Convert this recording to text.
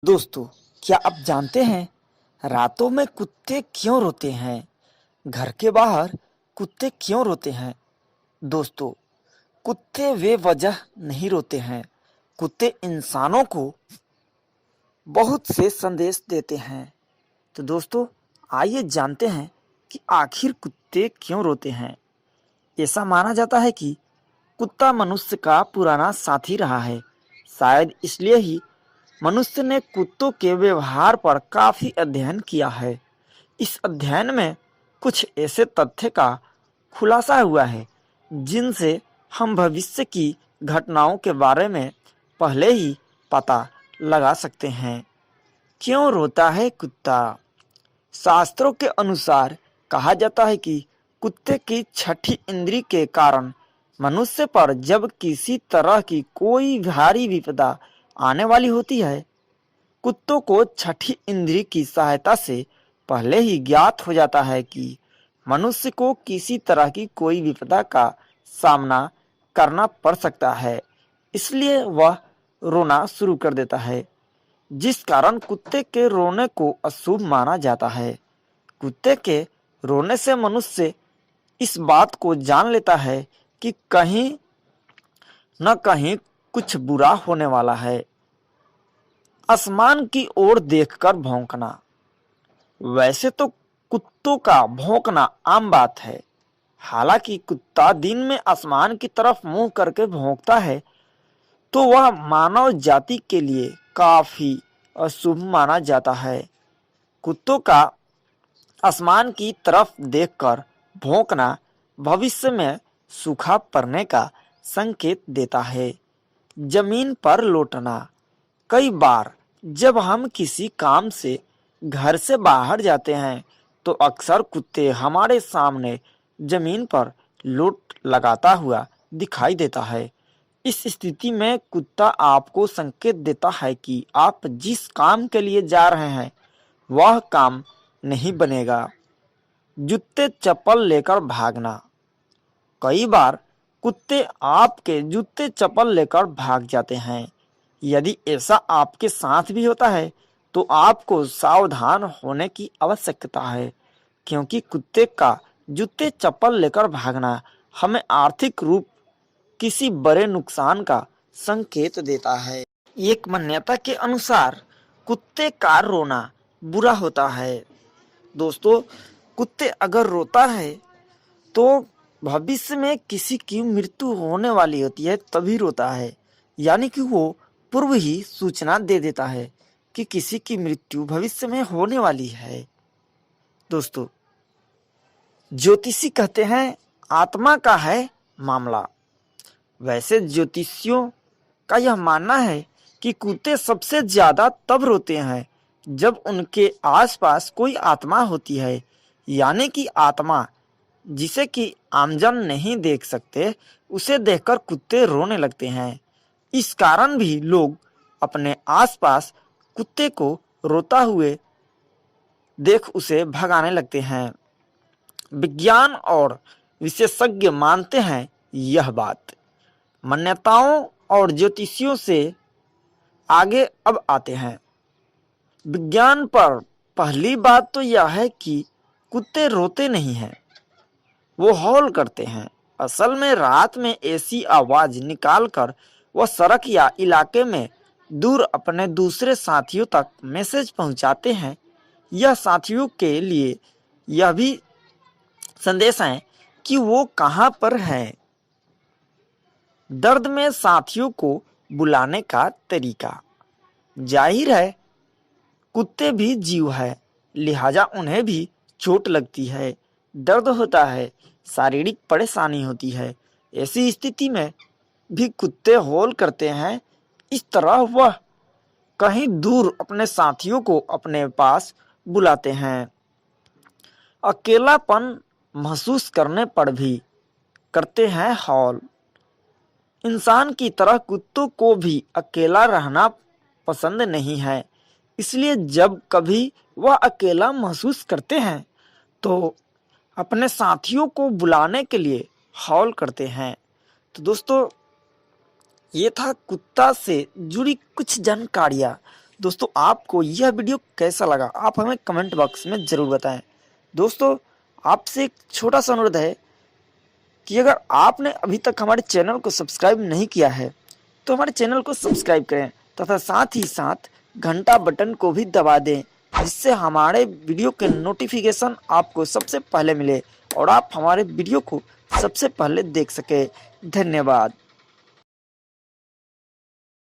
दोस्तों, क्या आप जानते हैं रातों में कुत्ते क्यों रोते हैं? घर के बाहर कुत्ते क्यों रोते हैं? दोस्तों, कुत्ते वे वजह नहीं रोते हैं। कुत्ते इंसानों को बहुत से संदेश देते हैं। तो दोस्तों, आइए जानते हैं कि आखिर कुत्ते क्यों रोते हैं। ऐसा माना जाता है कि कुत्ता मनुष्य का पुराना साथी रहा है। शायद इसलिए ही मनुष्य ने कुत्तों के व्यवहार पर काफी अध्ययन किया है। इस अध्ययन में कुछ ऐसे तथ्य का खुलासा हुआ है जिनसे हम भविष्य की घटनाओं के बारे में पहले ही पता लगा सकते हैं। क्यों रोता है कुत्ता? शास्त्रों के अनुसार कहा जाता है कि कुत्ते की छठी इंद्री के कारण मनुष्य पर जब किसी तरह की कोई भारी विपदा आने वाली होती है, कुत्तों को छठी इंद्री की सहायता से पहले ही ज्ञात हो जाता है कि मनुष्य को किसी तरह की कोई विपदा का सामना करना पड़ सकता है। इसलिए वह रोना शुरू कर देता है, जिस कारण कुत्ते के रोने को अशुभ माना जाता है। कुत्ते के रोने से मनुष्य इस बात को जान लेता है कि कहीं न कहीं कुछ बुरा होने वाला है। आसमान की ओर देखकर भौंकना। वैसे तो कुत्तों का भौंकना आम बात है। हालांकि कुत्ता दिन में आसमान की तरफ मुंह करके भौंकता है तो वह मानव जाति के लिए काफी अशुभ माना जाता है। कुत्तों का आसमान की तरफ देखकर भौंकना भविष्य में सूखा पड़ने का संकेत देता है। जमीन पर लौटना। कई बार जब हम किसी काम से घर से बाहर जाते हैं तो अक्सर कुत्ते हमारे सामने जमीन पर लोट लगाता हुआ दिखाई देता है। इस स्थिति में कुत्ता आपको संकेत देता है कि आप जिस काम के लिए जा रहे हैं वह काम नहीं बनेगा। जूते चप्पल लेकर भागना। कई बार कुत्ते आपके जूते चप्पल लेकर भाग जाते हैं। यदि ऐसा आपके साथ भी होता है तो आपको सावधान होने की आवश्यकता है, क्योंकि कुत्ते का जूते चप्पल लेकर भागना हमें आर्थिक रूप किसी बड़े नुकसान का संकेत देता है। एक मान्यता के अनुसार कुत्ते का रोना बुरा होता है। दोस्तों, कुत्ते अगर रोता है तो भविष्य में किसी की मृत्यु होने वाली होती है तभी रोता है, यानी कि वो पूर्व ही सूचना दे देता है कि किसी की मृत्यु भविष्य में होने वाली है। दोस्तों, ज्योतिषी कहते हैं आत्मा का है मामला। वैसे ज्योतिषियों का यह मानना है कि कुत्ते सबसे ज्यादा तब रोते हैं जब उनके आसपास कोई आत्मा होती है, यानी कि आत्मा जिसे कि आमजन नहीं देख सकते, उसे देखकर कुत्ते रोने लगते हैं। इस कारण भी लोग अपने आसपास कुत्ते को रोता हुए देख उसे भगाने लगते हैं। विज्ञान और विशेषज्ञ मानते हैं यह बात। मान्यताओं और ज्योतिषियों से आगे अब आते हैं। विज्ञान पर पहली बात तो यह है कि कुत्ते रोते नहीं हैं, वो हौल करते हैं। असल में रात में ऐसी आवाज निकालकर वह सड़क या इलाके में दूर अपने दूसरे साथियों तक मैसेज पहुंचाते हैं। यह साथियों के लिए यह भी संदेश है कि वो कहां पर है। दर्द में साथियों को बुलाने का तरीका। जाहिर है कुत्ते भी जीव है, लिहाजा उन्हें भी चोट लगती है, दर्द होता है, शारीरिक परेशानी होती है। ऐसी स्थिति में भी कुत्ते हौल करते हैं। इस तरह वह कहीं दूर अपने साथियों को अपने पास बुलाते हैं। अकेलापन महसूस करने पर भी करते हैं हौल। इंसान की तरह कुत्तों को भी अकेला रहना पसंद नहीं है, इसलिए जब कभी वह अकेला महसूस करते हैं तो अपने साथियों को बुलाने के लिए हौल करते हैं। तो दोस्तों, ये था कुत्ता से जुड़ी कुछ जानकारियाँ दोस्तों आपको यह वीडियो कैसा लगा आप हमें कमेंट बॉक्स में ज़रूर बताएं। दोस्तों आपसे एक छोटा सा अनुरोध है कि अगर आपने अभी तक हमारे चैनल को सब्सक्राइब नहीं किया है तो हमारे चैनल को सब्सक्राइब करें तथा साथ ही साथ घंटा बटन को भी दबा दें, जिससे हमारे वीडियो के नोटिफिकेशन आपको सबसे पहले मिले और आप हमारे वीडियो को सबसे पहले देख सकें। धन्यवाद।